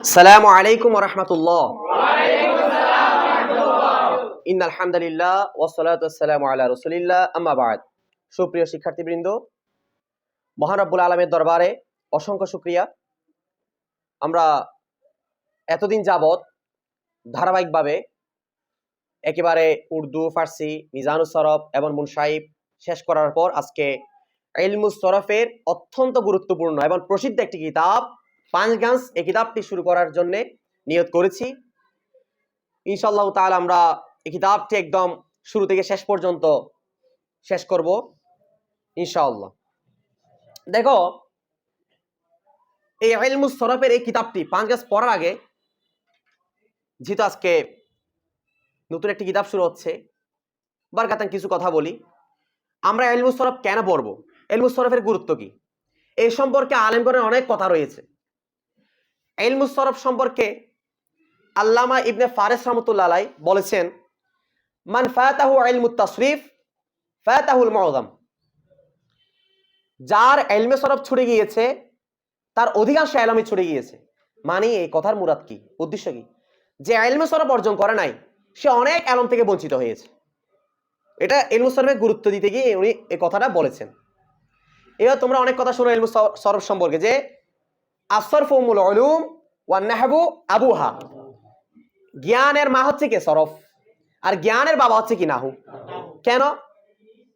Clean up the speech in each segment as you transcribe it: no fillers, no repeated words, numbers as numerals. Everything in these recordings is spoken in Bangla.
আসসালামু আলাইকুম ওয়া রাহমাতুল্লাহ। ইন্নাল হামদুলিল্লাহ ওয়াস সালাতু ওয়াস সালামু আলা রাসূলিল্লাহ আম্মা বা'দ। সুপ্রিয় শিক্ষার্থীবৃন্দ, মহান রব্বুল আলামিনের দরবারে অসংখ্য শুকরিয়া। আমরা এতদিন যাবত ধারাবাহিকভাবে একেবারে উর্দু, ফার্সি, মিজানুস সরফ এবং মুনসাইব শেষ করার পর আজকে ইলমুস সরফের অত্যন্ত গুরুত্বপূর্ণ এবং প্রসিদ্ধ একটি কিতাব পাঁচগাঁস এই কিতাবটি শুরু করার জন্য নিয়ত করেছি। ইনশাআল্লাহ তাআলা আমরা এই কিতাবটি একদম শুরু থেকে শেষ পর্যন্ত শেষ করব ইনশাআল্লাহ। দেখো, এই ইলমুস সরফের এই কিতাবটি পাঁচগাঁস পড়ার আগে, যেহেতু আজকে নতুন একটি কিতাব শুরু হচ্ছে, বারকাতান কিছু কথা বলি। আমরা ইলমুস সরফ কেন পড়ব, ইলমুস সরফের গুরুত্ব কি, এই সম্পর্কে আলেমগণের অনেক কথা রয়েছে। ইলমুস সরফ সম্পর্কে আল্লামা ইবনে ফারিস রাহমাতুল্লাহ আলাইহি বলেছেন, মান ফাতাহু ইলমুত তাসরিফ ফাতাহুল মুআযাম। যার ইলমে সরফ ছুটে গিয়েছে তার অধিকাংশ ইলমই ছুটে গিয়েছে। মানে এই কথার মুরাদ কি, উদ্দেশ্য কি? যে ইলমে সরফ অর্জন করে নাই সে অনেক ইলম থেকে বঞ্চিত হয়েছে। এটা ইলমুস সরফের গুরুত্ব দিতে গিয়ে উনি এই কথাটা বলেছেন। এবার তোমরা অনেক কথা শুনো ইলমুস সরফ সম্পর্কে, যে আসরফু উম্মুল উলুম ওয়ান নাহবু আবুহা। জ্ঞানের মা হচ্ছে কি সরফ, আর জ্ঞানের বাবা হচ্ছে কি নাহু। কেন?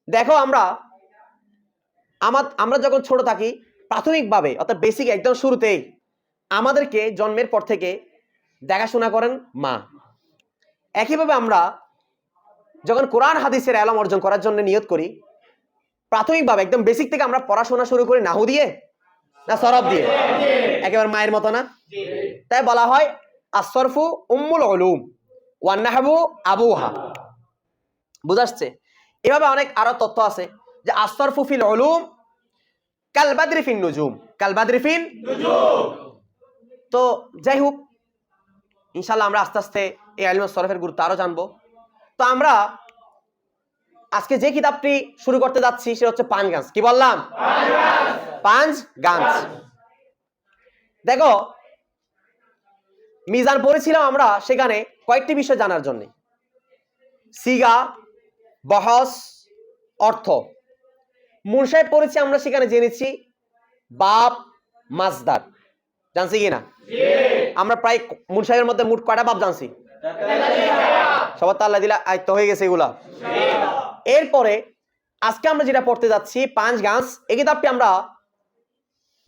দেখো, আমরা যখন ছোট থাকি, প্রাথমিকভাবে অর্থাৎ বেসিক একদম শুরুতেই আমাদেরকে জন্মের পর থেকে দেখাশোনা করেন মা। একইভাবে আমরা যখন কোরআন হাদিসের ইলম অর্জন করার জন্য নিয়ত করি, প্রাথমিকভাবে একদম বেসিক থেকে আমরা পড়াশোনা শুরু করি নাহু দিয়ে না সরফ দিয়ে? একেবারে মায়ের মতো না? তাই বলা হয় আসরফু উম্মুল উলুম ওয়ান নাহবু আবুহা। বুঝাচ্ছে? এভাবে অনেক আরো তথ্য আছে, যে আসরফু ফিল উলুম কাল বাদরি ফিন নুজুম, কাল বাদরি ফিন নুজুম। তো যাই হোক, ইনশাআল্লাহ আমরা আস্তে আস্তে এই ইলমুস সরফের গুরুত্ব আরো জানবো। তো আমরা আজকে যে কিতাবটি শুরু করতে যাচ্ছি সেটা হচ্ছে পাঁচগাঁস। কি বললাম? পাঁচগাঁস। দেখো, মিজান পড়েছিলাম আমরা, সেখানে কয়েকটি বিষয় জানার জন্য। সিগা, বহস, অর্থ। মুনসাইব পড়েছি আমরা, সেখানে জেনেছি বাব, মাজদার। জানছি কি না? আমরা প্রায় মুনসাইবের মধ্যে মোট কয়টা বাব জানছি? সবার তো আল্লাহ দিলা আয়ত্ত হয়ে গেছে এগুলা। এরপরে আজকে আমরা যেটা পড়তে যাচ্ছি পাঁচগাঁস, এই কিতাবটি আমরা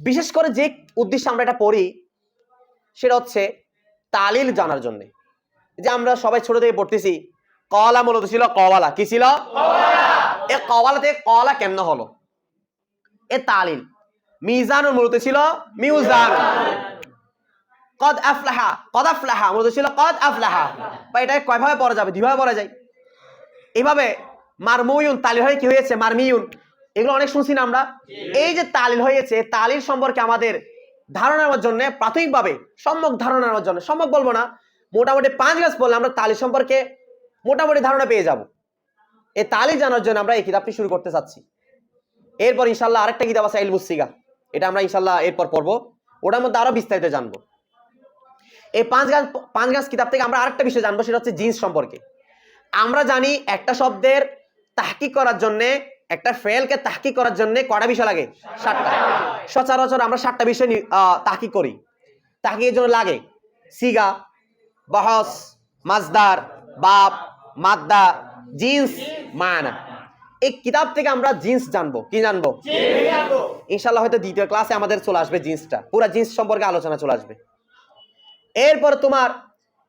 বিশেষ করে যে উদ্দেশ্যে আমরা এটা পড়ি সেটা হচ্ছে তালিল জানার জন্য। যে আমরা সবাই ছোট থেকে পড়তেছি, কওয়ালা মূলত ছিল কওয়ালা। কি ছিল? এ কওয়ালা থেকে কওয়ালা কেমন হলো? এ তালিল। মিজানুল মূলত ছিল মিউজান। কদ আফলাহা, কদ আফলাহা মূলত ছিল কদ আফলাহা। বা এটা কয়ভাবে পড়া যাবে? দুইভাবে পড়া যায়। এইভাবে মারমুয়ুন তালিল হয়ে কি হয়েছে? মারমিয়ুন। এগুলো অনেক শুনছি না আমরা। এই যে তালিল হয়েছে, তালিল সম্পর্কে আমাদের ধারণা নেওয়ার জন্য, প্রাথমিকভাবে সম্যক ধারণা নেওয়ার জন্য, সম্যক বলবো না, মোটামুটি পাঁচগাঁস বললে আমরা তালিল সম্পর্কে মোটামুটি ধারণা পেয়ে যাব। এই তালিল জানার জন্য আমরা এই কিতাবটি শুরু করতে চাচ্ছি। এরপর ইনশাল্লাহ আরেকটা কিতাব আছে ইলমুস সিগা, এটা আমরা ইনশাল্লাহ এরপর পড়বো, ওটার মধ্যে আরো বিস্তারিত জানবো। এই পাঁচগাঁস কিতাব থেকে আমরা আরেকটা বিষয় জানবো, সেটা হচ্ছে জিন্স সম্পর্কে। আমরা জানি একটা শব্দের তাহকিক করার জন্য, একটা ফেলকে তাহকিক করার জন্য কয়টা বিষয় লাগে? 7টা। সচরাচর আমরা 7টা বিষয় তাহকিক করি। তাহকিকের জন্য লাগে সিগা, বহস, মাজদার, বাব, মাদ্দা, জিন্স, মানা। এই কিতাব থেকে আমরা জিন্স জানবো। কি জানবো? ইনশাআল্লাহ হয়তো দ্বিতীয় ক্লাসে আমাদের চলে আসবে জিন্সটা, পুরো জিন্স সম্পর্কে আলোচনা চলে আসবে। এরপর তোমার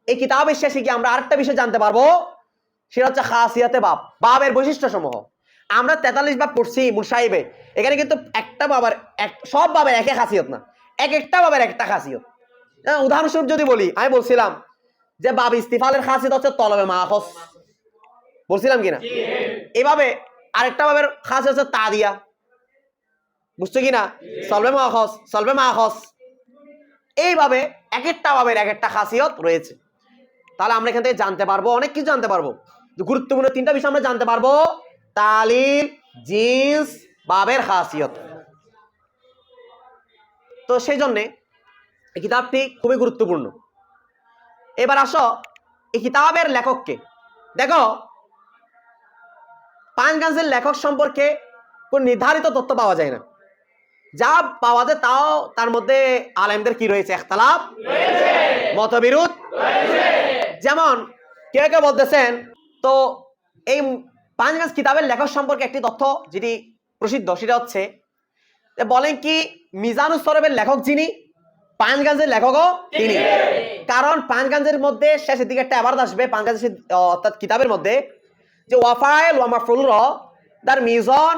এই কিতাবের শেষে গিয়ে আমরা আরেকটা বিষয় জানতে পারবো, সেটা হচ্ছে খাসিয়াতে বাব, বাবের বৈশিষ্ট্য সমূহ। আমরা 43 বাব পড়ছি মুনসাইবে, এখানে কিন্তু একটা বাবার সব বাবের একই খাসিয়ত না, এক একটা বাবের একটা খাসিয়ত। উদাহরণস্বরূপ যদি বলি, আমি বলছিলাম যে বাব ইস্তিফালের খাসিয়ত হচ্ছে তলবে মাখস, বলছিলাম কিনা? এভাবে আরেকটা বাবের খাসিয়ত হচ্ছে তাদিয়া, বুঝছো কিনা? সলবে মাখস, সলবে মাখস। এইভাবে এক একটা বাবের এক একটা খাসিয়ত রয়েছে। তাহলে আমরা এখান থেকে জানতে পারবো, অনেক কিছু জানতে পারবো। গুরুত্বপূর্ণ 3টা বিষয় আমরা জানতে পারবো: তালিল, জিন্স, বাবের খাসিয়ত। তো সেই জন্যে এই কিতাবটি খুবই গুরুত্বপূর্ণ। এবার আসো এই কিতাবের লেখককে। দেখো, পাঞ্চগাঞ্জের লেখক সম্পর্কে কোন নির্ধারিত তথ্য পাওয়া যায় না, যা পাওয়া যায় তাও তার মধ্যে আলেমদের কি রয়েছে, ইখতিলাফ রয়েছে, মতবিরোধ রয়েছে। যেমন কেউ কেউ বলতেছেন, তো এই পাঞ্চগাঞ্জ কিতাবের লেখক সম্পর্কে একটি তথ্য যেটি প্রসিদ্ধ, সেটা হচ্ছে বলেন কি মিজানুস সরবের লেখক যিনি, পাঞ্চগাঞ্জের লেখকও তিনি। কারণ পাঞ্চগাঞ্জের মধ্যে শেষের দিকে একটা আবার আসবে পাঞ্চগাঞ্জের অর্থাৎ কিতাবের মধ্যে, যে ওয়াফাইল ওয়া মাফউল র দার মিজান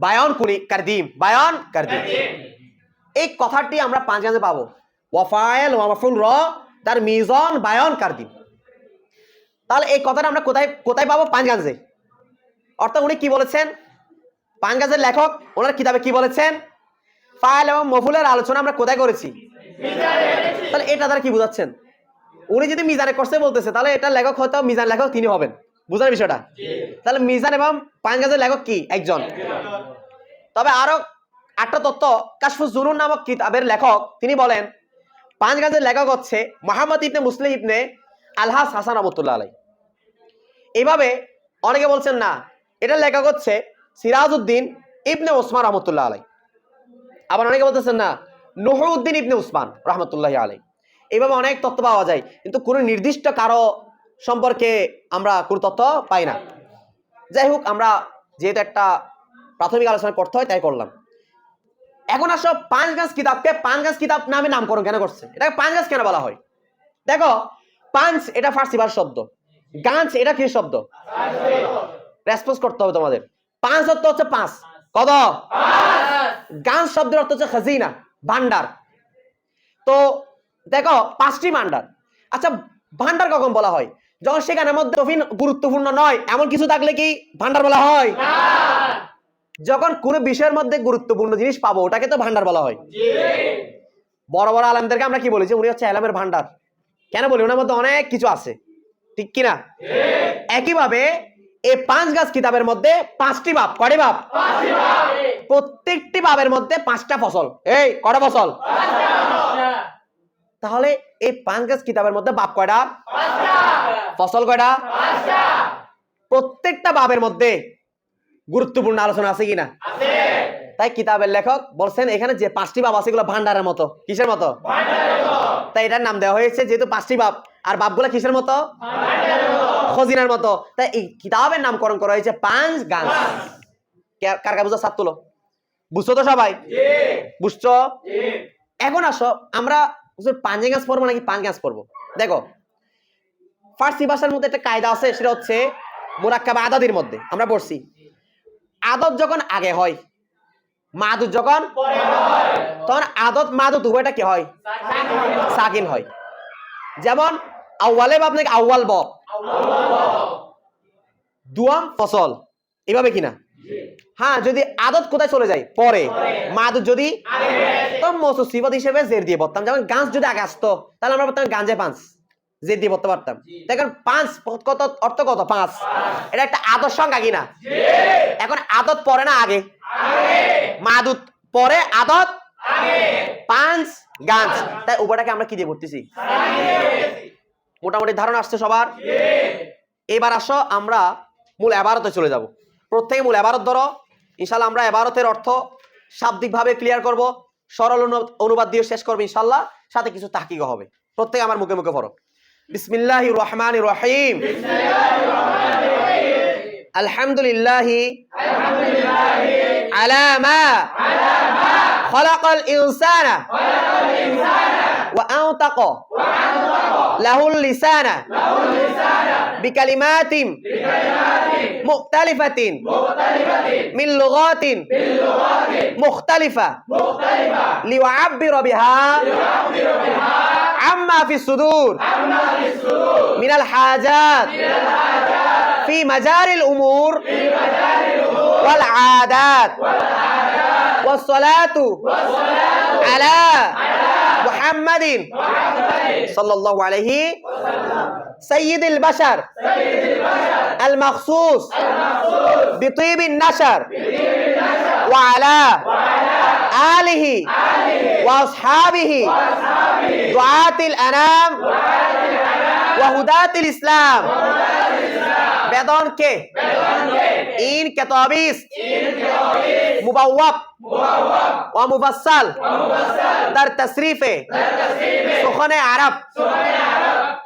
বায়ান কারদিম, বায়ান কারদিম, এই কথাটি আমরা পাঞ্চগাঞ্জে পাবো। ওয়াফাইল ওয়া মাফউল র দার মিজান বায়ান কারদিম। তাহলে এই কথাটা আমরা কোথায় কোথায় পাবো? পাঞ্চগাঞ্জে। অর্থাৎ উনি কি বলেছেন, পাঞ্চগাঞ্জের লেখক ওনার কিতাবে কি বলেছেন, ফাইল এবং মফুলের আলোচনা আমরা কোথায় করেছি? তাহলে এটা দ্বারা কি বুঝাচ্ছেন? উনি যদি মিজানে করছে বলতেছে, তাহলে এটা লেখক হয়তো মিজান লেখক তিনি হবেন, বুঝার বিষয়টা। তাহলে মিজান এবং পাঞ্চগাঞ্জের লেখক কি? একজন। তবে আরো একটা তথ্য, কাশফুজ জুনুন নামক কিতাবের লেখক তিনি বলেন পাঞ্চগাঞ্জের লেখক হচ্ছে মুহাম্মদ ইবনে মুসলিম ইবনে আলহাস হাসান রহমতুল্লাহ আলাইহি। এইভাবে অনেকে বলছেন না, এটার লেখক হচ্ছে সিরাজউদ্দিন ইবনে ওসমান রহমতুল্লাহ আলাইহি। আবার অনেকে বলতেছেন না, নুহউদ্দিন ইবনে উসমান রহমতুল্লাহ আলাইহি। এইভাবে অনেক তথ্য পাওয়া যায়, কিন্তু কোনো নির্দিষ্ট কারো সম্পর্কে আমরা কোনো তথ্য পাই না। যাই হোক, আমরা যেহেতু একটা প্রাথমিক আলোচনা করতে হয় তাই করলাম। এখন আসো পাঞ্চগাঞ্জ কিতাবকে পাঞ্চগাঞ্জ কিতাব নামে নামকরণ কেন করছে, এটাকে পাঞ্চগাঞ্জ কেন বলা হয়? দেখো, পাঞ্চ এটা ফার্সি ভাষার শব্দ, গাঞ্জ এটা কি শব্দ? রেসপন্স করতে হবে তোমাদের। পাঁচ অর্থ হচ্ছে পাঁচ, কত? গাঞ্জ শব্দের অর্থ হচ্ছে খাজিনা, ভান্ডার। তো দেখো, পাঁচটি ভান্ডার। আচ্ছা, ভান্ডার কখন বলা হয়? যখন সেখানের মধ্যে গুরুত্বপূর্ণ নয় এমন কিছু থাকলে কি ভান্ডার বলা হয়? যখন কোনো বিষয়ের মধ্যে গুরুত্বপূর্ণ জিনিস পাবো ওটাকে তো ভান্ডার বলা হয়। বড় বড় আলেমদেরকে আমরা কি বলি, যে উনি হচ্ছে আলেমের ভান্ডার। কেন বলি? ওনার মধ্যে অনেক কিছু আছে, ঠিক কিনা? একইভাবে এই পাঞ্চগাঞ্জ কিতাবের মধ্যে পাঁচটি বাব। কয়টি বাব? প্রত্যেকটি বাবের মধ্যে পাঁচটা ফসল। এই কয়টা ফসল? তাহলে এই পাঞ্চগাঞ্জ কিতাবের মধ্যে বাব কয়টা? ফসল কয়টা? প্রত্যেকটা বাবের মধ্যে গুরুত্বপূর্ণ আলোচনা আছে কিনা? তাই কিতাবের লেখক বলছেন এখানে যে পাঁচটি বাব আছে এগুলো ভান্ডারের মতো। কিসের মতো? তাই এটার নাম দেওয়া হয়েছে, যেহেতু পাঁচটি বাব, আর বাবগুলো কিসের মতো? খজিনার মতো। তাই এই কিতাবের নামকরণ করা হয়েছে পাঞ্চগাঞ্জ। কার কার বুঝা? সাত তুলো। বুঝছো তো সবাই? বুঝছো? এখন আসো, আমরা পাঞ্চগাঞ্জ পড়বো নাকি পাঞ্চগাঞ্জ পড়বো? দেখো, ফার্সি ভাষার মধ্যে একটা কায়দা আছে, সেটা হচ্ছে মুরাক্কাব আদাদের মধ্যে আমরা পড়ছি, আদত যখন আগে হয়, মাদুদ যখন পরে হয়, তখন আদত মাদুদ উভয়টা কি হয়? সাকিন হয়। যেমন আউয়ালে বাব নাকি আউয়াল ব, দুয়াম ফসল, এভাবে কিনা? হ্যাঁ, যদি আদত কোথায় চলে যায়? পরে। মাদুদ যদি তো মৌসুফ সিফাত হিসেবে জের দিয়ে পড়তাম। যেমন গাঞ্জ যদি আগে আসতো তাহলে আমরা বলতাম গাঞ্জে পাঁচ, জের দিয়ে পড়তে পারতাম। দেখেন পাঁচ কত অর্থ, কত? পাঁচ। এটা একটা আদত সংখ্যা কিনা? এখন আদত পরে না আগে? মাদুদ পরে, আদত আগে। পাঁচ গাঞ্জ, তাই উভয়টাকে আমরা কি দিয়ে পড়তেছি? মোটামুটি ধারণা আসছে সবার? এবার আসো আমরা মূল ইবারতে চলে যাব। প্রত্যেকে মূল ইবারত ধরো। ইনশাআল্লাহ আমরা ইবারতের অর্থ শাব্দিকভাবে ক্লিয়ার করব, সরল অনুবাদ দিয়ে শেষ করব ইনশাআল্লাহ, সাথে কিছু তাহকিকও হবে। প্রত্যেকে আমার মুখে মুখে পড়ো। বিসমিল্লাহির রহমানির রহিম। আলহামদুলিল্লাহি আলা মা খালাকাল ইনসানা ওয়া আনতাকা লাহুল লিসানা বিকালিমাতিন মুখতালিফাতিন মিন লুগাতিন মুখতালিফা লিউআব্বিরা বিহা আম্মা ফিস সুদুর মিনাল হাজাত في مجال الأمور والعادات والصلاة على محمد صلى الله عليه سيد البشر المخصوص بطيب النشر وعلى آله وأصحابه দুআতিল আনাম ওয়া হুদাতিল ইসলাম। বেদন কে? ইন কে তাবিস মুবাওয়াব ওয়া মুফাসসাল দার তসরিফে সুখানে আরব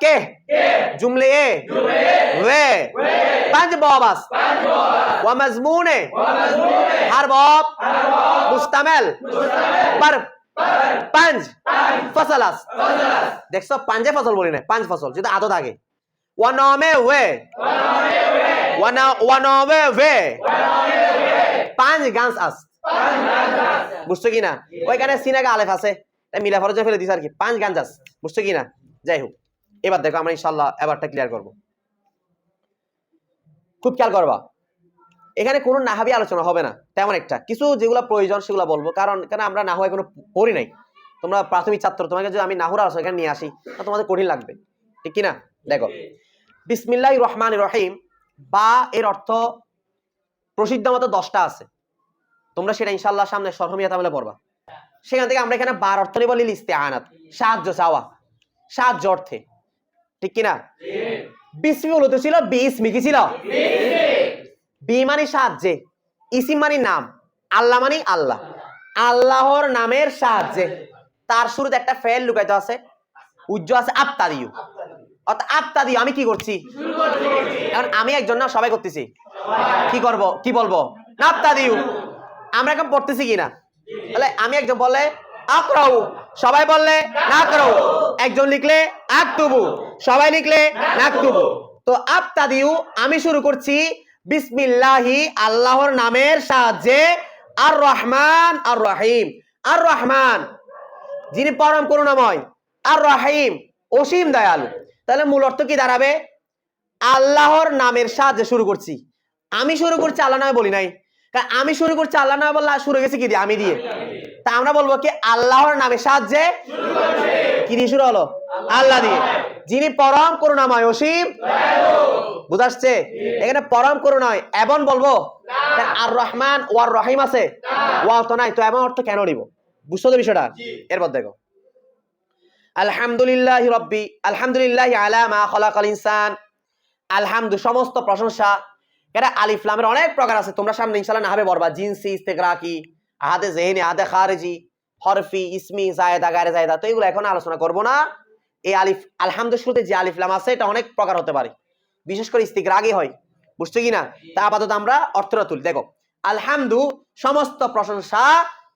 কে जुमले वे पंज बॉबस व मजमूने हर बॉब मुस्तमिल पर पंज फसलस देखो पंजे फसल बोली ना पंज फसल जो आदत आगे वनोमे वे वनोमे वे पंज गांस अस বুঝছো কি না? ওইখানে সিনাগা আলেফ আছে মিলা ফরজে ফেলে দিছ আর কি পাঁচ গাঞ্জাস। বুঝছো কি না? যাই হোক, এবার দেখো আমরা ইনশাআল্লাহ এবারটা ক্লিয়ার করব। খুব খেয়াল করবা, এখানে কোনো নাহাবি আলোচনা হবে না তেমন একটা, কিছু যেগুলো প্রয়োজন সেগুলো বলবো, কারণ আমরা নাহু এখনো পড়ি নাই। তোমরা প্রাথমিক ছাত্র, তোমাকে যদি আমি নাহুর আলোচনা এখানে নিয়ে আসি তা তোমাদের কঠিন লাগবে, ঠিক কি না? দেখো, বিসমিল্লাহির রহমানির রহিম বা এর অর্থ প্রসিদ্ধ মতো 10টা আছে, তোমরা সেটা ইনশাআল্লাহ সামনে সরহমিয়া তামিলে পড়বা। সেখান থেকে আমরা এখানে বার অর্থ নিব, লিল ইস্তিআনাত, সাহায্য চাওয়া, সাহায্য অর্থে, ঠিক কিনা? বিসমি বলতে ছিল বিসমি, কি ছিল? বি মানে সাহায্যে, ইসিম মানে নাম, আল্লাহ মানে আল্লাহ, আল্লাহর নামের সাহায্যে। তার শুরুতে একটা ফেল লুকাইতে আছে, উজ্জ আছে আবতাদিউ, অর্থাৎ আবতাদিউ আমি কি করছি? এখন আমি একজন না, সবাই করতেছি, কি করব, কি বলবো? আবতাদিউ। আমরা এখন পড়তেছি কিনা? তাহলে আমি একজন বললে আকরাউ, সবাই বললে নাকরাউ, একজন লিখলে আকতুবু, সবাই লিখলে নাকতুবু। তো আবতাদিউ আমি শুরু করছি বিসমিল্লাহি, আল্লাহর নামের সাহায্যে, আর রহমান আর রহিম। আর রহমান যিনি পরম করুণাময়, আর রহিম অসীম দয়ালু। তাহলে মূল অর্থ কি দাঁড়াবে? আল্লাহর নামের সাহায্যে শুরু করছি। আমি শুরু করছি আল্লাহ নামে বলি নাই, কারণ আমি শুরু করছি আল্লাহ নামে বললে শুরু গেছি কি দিয়ে? আমি দিয়ে। তা আমরা বলবো কি আল্লাহর নামের সাহায্যে, কি দিয়ে শুরু হলো? আল্লাহ দিয়ে, যিনি পরম করুণাময় অসীম। বুঝাচ্ছে এখানে পরম করুণাময় এবং বলবো আর রহমান ওয়ার রহিম আছে, ওয়াও তো নাই, তো এমন অর্থ কেন নিব? বুঝছো তো বিষয়টা? এরপর দেখো, আলহামদুলিল্লাহি রাব্বি, আলহামদুলিল্লাহি আলা মা খালাকাল ইনসান। আলহামদু সমস্ত প্রশংসা। এটা আলিফ লামের অনেক প্রকার আছে, তোমরা সামনে ইনশাআল্লাহ নাহবে পড়বা, জিনসি, ইস্তিগরাকি, আহাদে যিহনি, আহাদে খারিজি, হরফি, ইসমি, জায়েদা, গায়রে জায়েদা। তো এগুলো এখন আলোচনা করব না। এই আলিফ আলহামদুর শুরুতে যে আলিফ লাম আছে এটা অনেক প্রকার হতে পারে, বিশেষ করে ইস্তিগরাকি হয়। বুঝছো কি না? তা আপাতত আমরা অর্থটা তুলি। দেখো, আলহামদু সমস্ত প্রশংসা,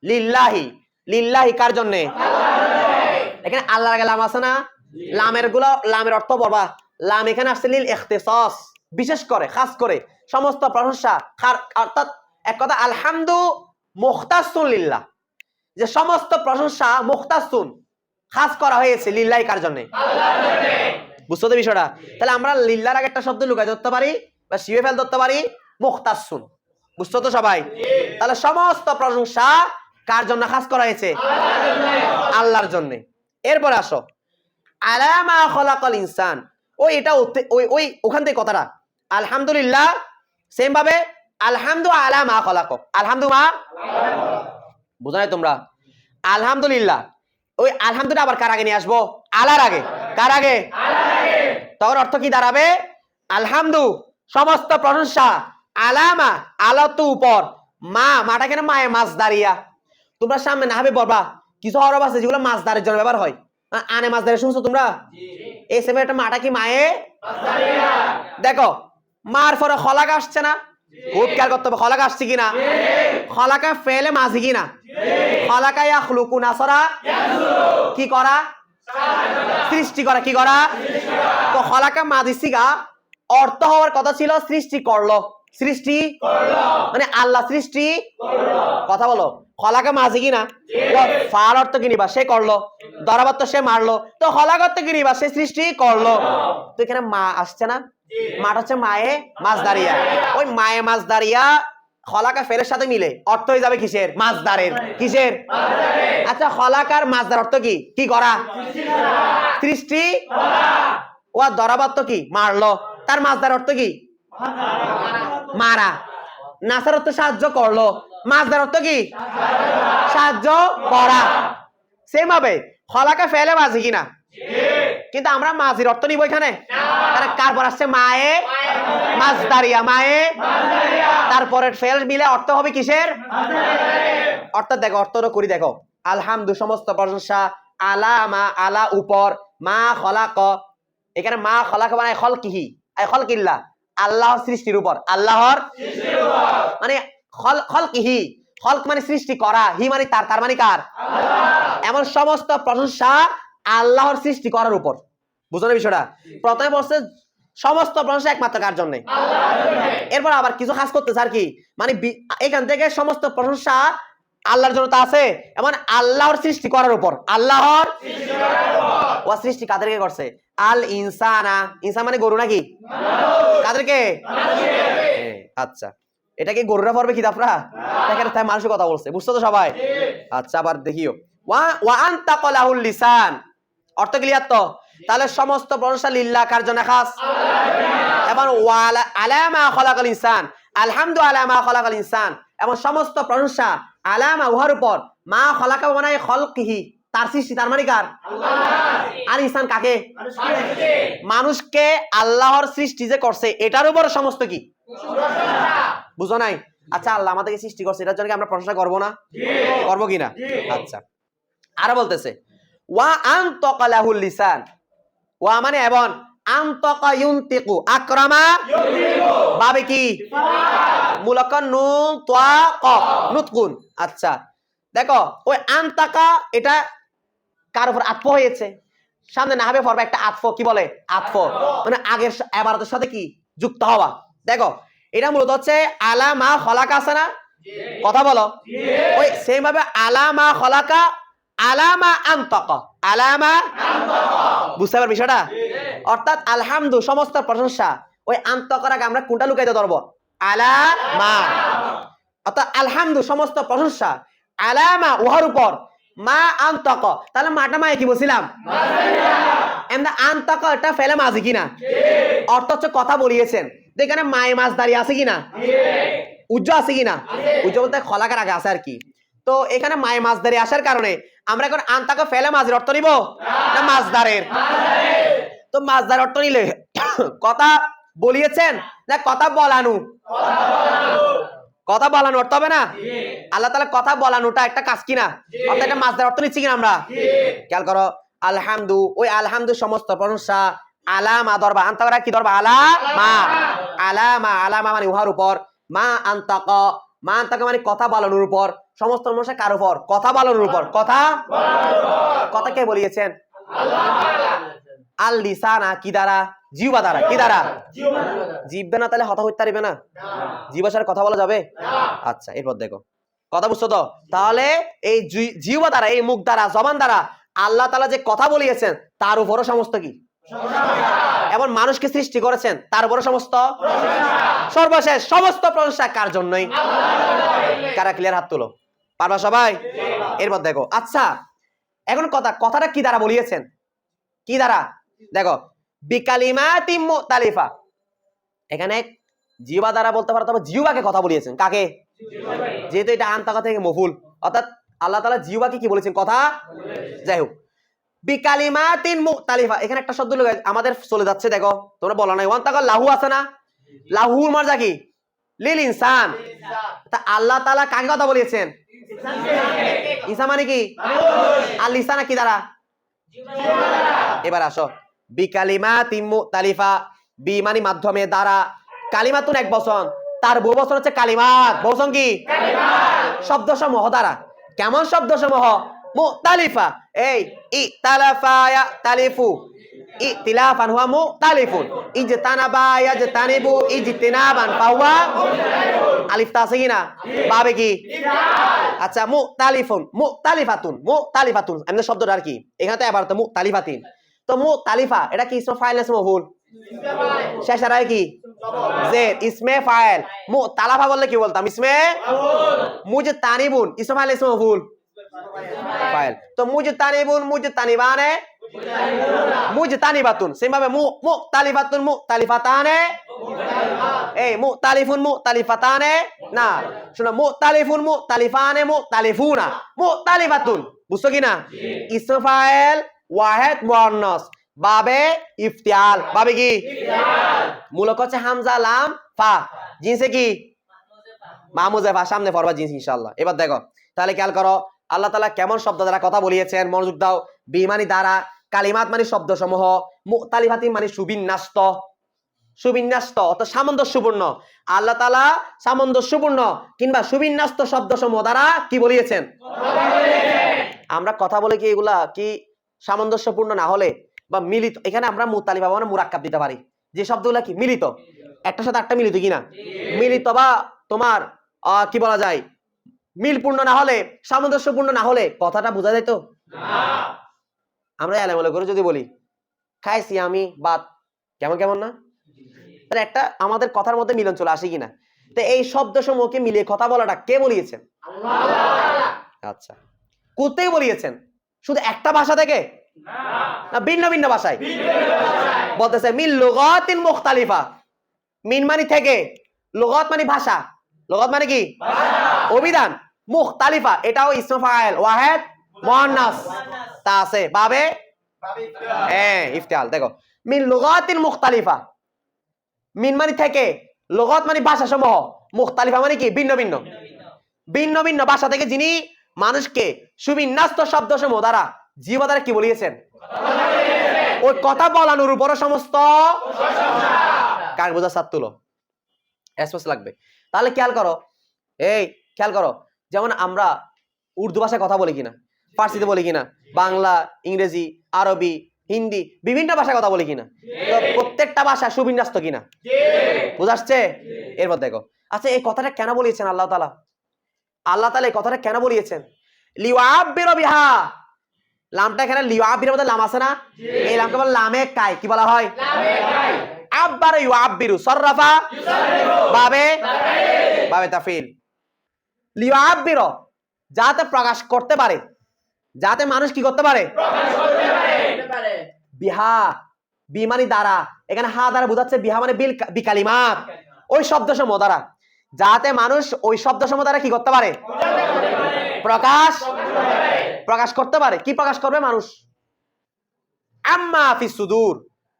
লিল্লাহি, লিল্লাহি কার জন্য? এখানে আল্লাহর আগে লাম আছে না, লামের গুলো লামের অর্থ পড়বা। লাম এখানে আসছে লিল ইখতিসাস, বিশেষ করে, খাস করে সমস্ত প্রশংসা, অর্থাৎ এক কথা আলহামদু মুখতাসুন লিল্লাহ, যে সমস্ত প্রশংসা মুখতাসুন খাস করা হয়েছে লিল্লাহি কার জন্য? আল্লাহর জন্য। বুঝছো তো বিষয়টা? তাহলে আমরা লিল্লাহর আগে একটা শব্দ লুকাই ধরতে পারি বা শিবে ফেল ধরতে পারি, মুখতাসুন। বুঝছো তো সবাই? তাহলে সমস্ত প্রশংসা কার জন্য খাস করা হয়েছে? আল্লাহর জন্য। এরপর আসো আলা মা খালাকাল ইনসান, ওই এটা ওই ওখান থেকে কথাটা আলহামদুলিল্লাহ সেম ভাবে আলহামদু আলা মা খালাক, আলহামদু মা, বুঝা নাই তোমরা? আলহামদুলিল্লাহ, ওই আলহামদুলিল্লাহ আবার কার আগে নিয়ে আসবো? আলার আগে। কার আগে? তখন অর্থ কি দাঁড়াবে? আলহামদু সমস্ত প্রশংসা, আলামা আলা তো উপর, মা, মাটা কেন মায়ে মাছ দাঁড়িয়া। তোমরা সামনে নাহবে পড়বা, কিছু হরফ আছে যেগুলো মাছ দাঁড়ের জন্য ব্যবহার হয়। আনে মাছ দাঁড়িয়ে শুনছো তোমরা? এই সেমে একটা মাটা কি মায়ে দেখো, মার পরে খলাক আসছে না? খুব খেয়াল করতে হবে খলাক আসছে কিনা। খলাকা ফেলে মাঝি কিনা? খলাকা ইয়াখলুকু নাসরা, কি করা? সৃষ্টি করা। কি করা? তো খলাকা মাঝি সিগা অর্থ হওয়ার কথা ছিল সৃষ্টি করলো, সৃষ্টি মানে আল্লাহ সৃষ্টি। কথা বলো, খলাকা মাঝি কিনা? ফার অর্থ কি নিবা? সে করলো। দরাবাত সে মারলো, তো খলাক অর্থ কি নিবা? সে সৃষ্টি করলো। তো এখানে মা আসছে না, মাঠ হচ্ছে মায়ে মাছ দাঁড়িয়া। ওই মায়ে মাছ দাঁড়িয়া খলাকা ফেরের সাথে মিলে অর্থ হয়ে যাবে কিসের? মাছদারের। কিসের? আচ্ছা, খলাকার মাছদার অর্থ কি? কি করা? সৃষ্টি। ও দরাবাত কি? মারলো। তার মাছদার অর্থ কি? মারা। নাসার অর্থ সাহায্য করলো, মাছদার অর্থ কি? সাহায্য করা। সেম ভাবে খলাকা ফেলে মাঝি কিনা, কিন্তু আমরা মাঝির অর্থ নিব এখানে। কার পর আসছে মায়ে, মাজদারিয়া মায়ে, তারপরে ফেল মিলে অর্থ হবে কিসের? অর্থাৎ দেখো অর্থটা করি দেখো, আলহামদু সমস্ত প্রশংসা, আলা মা আলা উপর, মা খলাক, এখানে মা খলাক মানে খলকিহি আই খলকিল্লাহ আল্লাহর সৃষ্টির উপর, আল্লাহর মানে খলকিহি, খলক মানে সৃষ্টি করা, হি মানে তার, তার মানে কার? এমন সমস্ত প্রশংসা আল্লাহর সৃষ্টি করার উপর। বুঝো না বিষয়টা? প্রথমে বলছে সমস্ত প্রশংসা একমাত্র কার জন্য, এরপর আবার কিছু খাস করতেছে আর কি, মানে এখান থেকে সমস্ত প্রশংসা আল্লাহর জন্য তা আছে, এমন আল্লাহর সৃষ্টি করার উপর, আল্লাহর ও সৃষ্টি কাদেরকে করছে? আল ইনসানা, ইনসান মানে গরু নাকি? কাদেরকে? আচ্ছা, এটা কি গরুরা পড়বে কিতাবরা? দেখেন তাই মানুষের কথা বলছে, বুঝছো তো সবাই? আচ্ছা আবার দেখিও, ওয়া আনতাকা লাহুল লিসান, অর্থ ক্লিয়ার তো? তাহলে সমস্ত প্রশংসা লিল্লাহ কার জন্য? খাস। এবং ওয়ালা আলামা খলাকাল ইনসান, আলহামদু আলামা খলাকাল ইনসান, এবং সমস্ত প্রশংসা আলামা উহার উপর, মা খলাকা মানে খলকিহি তার সৃষ্টি, তার মানে কার? আল্লাহ। আর ইনসান কাকে? মানুষকে আল্লাহর সৃষ্টি যে করছে এটার উপর সমস্ত কি বুঝো নাই? আচ্ছা, আল্লাহ আমাদেরকে সৃষ্টি করছে, এটার জন্য কি আমরা প্রশংসা করবো না? করবো কিনা? আচ্ছা, আরো বলতেছে ওয়া আনতাকা লাহুল লিসান, ওয়া মানে এবং, আনতাকা ইউনতিকু, আকরামা বাবে কি মুলাক্কান নুন তোয়া কফ নুতকুন। আচ্ছা দেখো, ওই আনতাকা এটা কার উপর আতফ হয়েছে? সামনে নাহাবে পড়বে একটা আতফ, কি বলে? আতফ মানে আগের ইবারতের সাথে কি যুক্ত হওয়া। দেখো এটা মূলত হচ্ছে আলা মা খলাকা আছে না? কথা বলো। ওই সেম ভাবে আলা মা খলাকা, আলামা আনতাকা, আলামা বুঝতে পারবে বিষয়টা? অর্থাৎ আলহামদু সমস্ত প্রশংসা, ওই আনতাকার আগে আমরা কোনটা লুকাইতে ধরবো? আলামা। অর্থাৎ আলহামদু সমস্ত প্রশংসা, আলামা উহার উপর, মা আনতাকা, তাহলে মাটা মায়ে কি বলছিলাম? এমন আনতাকা এটা ফেলে মাঝি কিনা? অর্থ হচ্ছে কথা বলিয়েছেন, এখানে মায়ে মাছ দাঁড়িয়ে আছে কিনা? উজ্জ আছে কিনা? উজ্জ বলতে খলাকার আগে আছে আর কি। তো এখানে মায়ে মাছদারি আসার কারণে আমরা এখন আনতাকা ফেলে মাঝের অর্থ নিব না মাছদারের? তো মাছদার অর্থ নিলে কথা বলিয়েছেন না কথা বলানো? কথা বলানো অর্থ হবে না? আল্লাহ তাআলা কথা বলানোটা একটা কাজ কিনা? অর্থাৎ এটা মাছদার অর্থ নিচ্ছি কিনা আমরা? খেয়াল করো, আলহামদু, ওই আলহামদু সমস্ত প্রশংসা, আলামা ধরবা, আনতাকা কি ধরবা? আলামা, আলামা, আলামা মানে উহার উপর, মা আনতাকা, মা আনতাকা মানে কথা বলানোর উপর, সমস্ত প্রশংসা কার উপর? কথা বলানোর উপর। কথা কথা কে বলিয়েছেন? আল লিসানা কি দ্বারা? জিহ্বা দ্বারা। কি দ্বারা? জিহ্বা না তাহলে হতা হইতে পারবে না, জিহ্বার সাথে কথা বলা যাবে? আচ্ছা, এরপর দেখো, কথা বুঝছো তো? তাহলে এই জিহ্বা দ্বারা, এই মুখ দ্বারা, জবান দ্বারা আল্লাহ তাআলা যে কথা বলিয়েছেন তার উপরও সমস্ত কি এবং মানুষকে সৃষ্টি করেছেন তার উপরও সমস্ত সর্বশেষ সমস্ত প্রশংসা কার জন্যই? কারা ক্লিয়ার? হাত তুলো, পারবা সবাই? এরপর দেখো, আচ্ছা এখন কথাটা কি দ্বারা বলিয়েছেন? কি দ্বারা? দেখো, বিকালিমাতিম মুতালিফা, এখানে জিহ্বা দ্বারা বলতে পারো, তবে জিহ্বাকে কথা বলিয়েছেন। কাকে? যেহেতু এটা আনতাকা থেকে মফুল, অর্থাৎ আল্লাহ তাআলা জিহ্বাকে কি বলেছেন? কথা। যাই হোক, বিকালিমাতিন মুতালিফা, এখানে একটা শব্দ আমাদের চলে যাচ্ছে, দেখো তোমরা বলো নাই, ওয়ান্তাকা লাহু আছে না? লাহুর মর্যাদা কি? লিল ইনসান। তা আল্লাহ তাআলা কাকে কথা বলিয়েছেন? ইনসান মানে কি? আর লিসানা কি দ্বারা? এবার আসো, বিকালিমাতিন মুতালিফা, বি মানে মাধ্যমে, দ্বারা, কালিমাতুন এক বচন, তার বহু বচন হচ্ছে কালিমাত, বহুবচন কি? শব্দ সমূহ দ্বারা। কেমন শব্দ সমূহ? মুতালিফা, এই ইতালাফা ইয়াতালিফু, ইতিলাফান হুয়া মুতালিফুন, ইজতানাবা ইয়াজতানিবু, ইজতিনাবান ফাহুয়া আলিফ তা আছে কিনা? বাবে কি? আচ্ছা, মুতালিফুন, মুতালিফাতুন, মুতালিফাতুন এমন শব্দটা আর কি, এখানে তো এবার তো মুতালিফাতিন। তো মুতালিফা এটা কি ইসমে ফাইল না ইসমে মফউল? শেষ আর কি? জেড, ইসমে ফাইল। মুতালাফা বললে কি বলতাম? ইসমে মুজতানিবুন, ইসমে ফাইল ইসমে মফউল? ফাইল। তো মুজতানিবুন, মুজতানিবানে, মুজতানিবাতুন, সেমভাবে মুতালিফাতুন, মুতালিফাতানে, এই মুতালিফুন, মুতালিফাতানে না, শোনো, মুতালিফুন, মুতালিফানে, মুতালিফুনা, মুতালিফাতুন, বুঝছো কিনা? ইসমে ফাইল ওয়াহেদ মুয়ান্নাস, বাবে ইফতিআল, বাবে কি মূলক হচ্ছে হামজা লাম ফা, জিনসে কি মাহমুজে ফা, সামনে পড়বা জিনস ইনশাআল্লাহ। এবার দেখো তাহলে খেয়াল করো আল্লাহ তাআলা কেমন শব্দ দ্বারা কথা বলিয়েছেন, মনোযোগ দাও। বিমানি দ্বারা, কালিমাত মানে শব্দ সমূহ, মুখতালিফাতি মানে সুবিন্যস্ত, সুবিন্যস্ত অর্থাৎ সামঞ্জস্যপূর্ণ। আল্লাহ তাআলা সামঞ্জস্যপূর্ণ কিংবা সুবিন্যস্ত শব্দ সমূহ দ্বারা কি বলিয়েছেন? আমরা কথা বলে কি এগুলা কি সামঞ্জস্যপূর্ণ না হলে বা মিলিত, এখানে আমরা মুতালিফা মানে মুরাক্কাব দিতে পারি, যে শব্দগুলা কি মিলিত, একটার সাথে একটা মিলিত কিনা, মিলিত বা তোমার কি বলা যায় মিলপূর্ণ না হলে, সামঞ্জস্যপূর্ণ না হলে কথাটা বোঝা যায় তো না। আমরা এলেমলে করে যদি বলি খাইছি আমি ভাত, কেমন কেমন না, তাহলে একটা আমাদের কথার মধ্যে মিলন চলে আসে কিনা? তো এই শব্দ সমূহকে মিলিয়ে কথা বলাটা কে বলিয়েছেন? আল্লাহ। আচ্ছা, কোথায় বলিয়েছেন? শুধু একটা ভাষা থেকে না ভিন্ন ভিন্ন ভাষায়? বলতেছে মিন লুগাতিন মুখতালিফা, মিন মানে থেকে, লুগাত মানে ভাষা, লুগাত মানে কি অভিধান, মুখতালিফা এটাও ইসমে ফাইল ওয়াহেদ মুয়ান্নাস, তা আছে বাবে ইফতিআল। দেখো মিন লুগাতিন মুখতালিফা, মিন মানে থেকে, লুগাত মানে ভাষা সমূহ, মুখতালিফা মানে কি ভিন্ন ভিন্ন, ভিন্ন ভিন্ন ভাষা থেকে যিনি মানুষকে সুবিন্যস্ত শব্দ সমূহ দ্বারা জীব দ্বারা কি বলিয়েছেন? ওই কথা বলানোর উপর সমস্ত কার বোঝা সাত তুলো স্পষ্ট লাগবে। তাহলে খেয়াল করো, এই খেয়াল করো, যেমন আমরা উর্দু ভাষায় কথা বলি কিনা, ফার্সিতে বলি কিনা, বাংলা, ইংরেজি, আরবি, হিন্দি, বিভিন্ন ভাষায় কথা বলি কিনা, তো প্রত্যেকটা ভাষা সুবিন্যস্ত কিনা, বুঝাচ্ছে? এরপর দেখো আচ্ছা এই কথাটা কেন বলিয়েছেন আল্লাহ তাআলা? আল্লাহ তাআলা এই কথাটা কেন বলিয়েছেন? লিওয়াবির বিহা, লামটা এখানে লিওয়াবির মধ্যে লাম আছে না, এই লামকে বলে লামে কাই, কি বলা হয়? লামে কাই। আব্বারে ইউআবিরু, সররাফা বাবে বাবে তাফিল, লিওয়াবির যাতে প্রকাশ করতে পারে, যাতে মানুষ কি করতে পারে? প্রকাশ করতে পারে। বিহা, বি মানে দ্বারা, এখানে হা দ্বারা বোঝাচ্ছে বিহা মানে বিকালিমাত, ওই শব্দ সমূহ দ্বারা, যাতে মানুষ ওই শব্দ সমূহ দ্বারা কি করতে পারে? প্রকাশ করতে পারে। কি প্রকাশ করবে মানুষ? আম্মা ফিস সুদূর,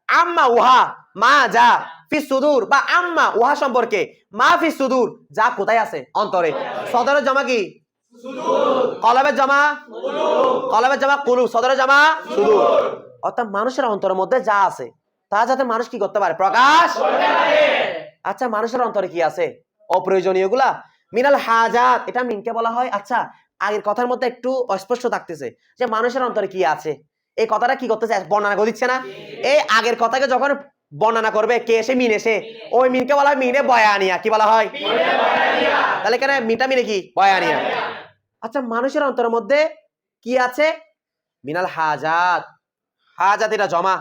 আম্মা উহা, মা যা, ফিস সুদূর বা আম্মা উহা সম্পর্কে, মা ফিস সুদূর যা কোথায় আছে? অন্তরে। সদরের জমা কি? সুদূর। কলবের জমা কুলুব, কলবের জমা কুলুব, সদরের জমা সুদূর। অর্থাৎ মানুষের অন্তরের মধ্যে যা আছে তা যাতে মানুষ কি করতে পারে? প্রকাশ করতে পারে। আচ্ছা মানুষের অন্তরে কি আছে? অপ্রয়োজনীয় গুলা, মিনাল হাজাত, এটা মিনকে বলা হয়। আচ্ছা আগের কথার মধ্যে একটু অস্পষ্ট থাকতেছে যে মানুষের অন্তরে কি আছে, এই কথাটা কি করতেছে? বর্ণনা করে দিচ্ছে না? এই আগের কথাকে যখন বর্ণনা করবে কে এসে? মিন এসে, ওই মিনকে বলা হয় মিনে বয়ানিয়া, কি বলা হয়? তাহলে এখানে মিনটা মিনে কি? বয়ানিয়া। আচ্ছা মানুষের অন্তরের মধ্যে কি আছে? মিনাল হাজাত, হাজাত এটা জমা,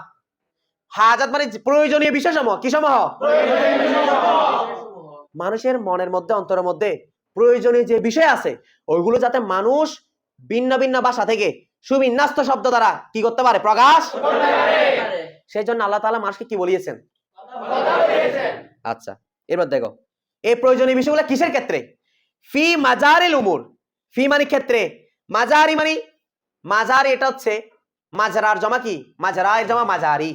হাজাত মানে প্রয়োজনীয় বিষয় সমূহ, কি সমূহ? মানুষের মনের মধ্যে অন্তরের মধ্যে প্রয়োজনীয় যে বিষয় আছে ওইগুলো যাতে মানুষ ভিন্ন ভিন্ন ভাষা থেকে সুবিন্যস্ত শব্দ দ্বারা কি করতে পারে? প্রকাশ করতে পারে। সেই জন্য আল্লাহ তাআলা মানুষকে কি বলিয়েছেন? কথা বলিয়েছেন। আচ্ছা এবার দেখো এই প্রয়োজনীয় বিষয়গুলো কিসের ক্ষেত্রে? ফি মাজারিল উমুর, ফি মানে ক্ষেত্রে, মাজারি মানে, মাজারি এটা হচ্ছে মাজরার জমা কি? মাজরা এর জমা মাজারি,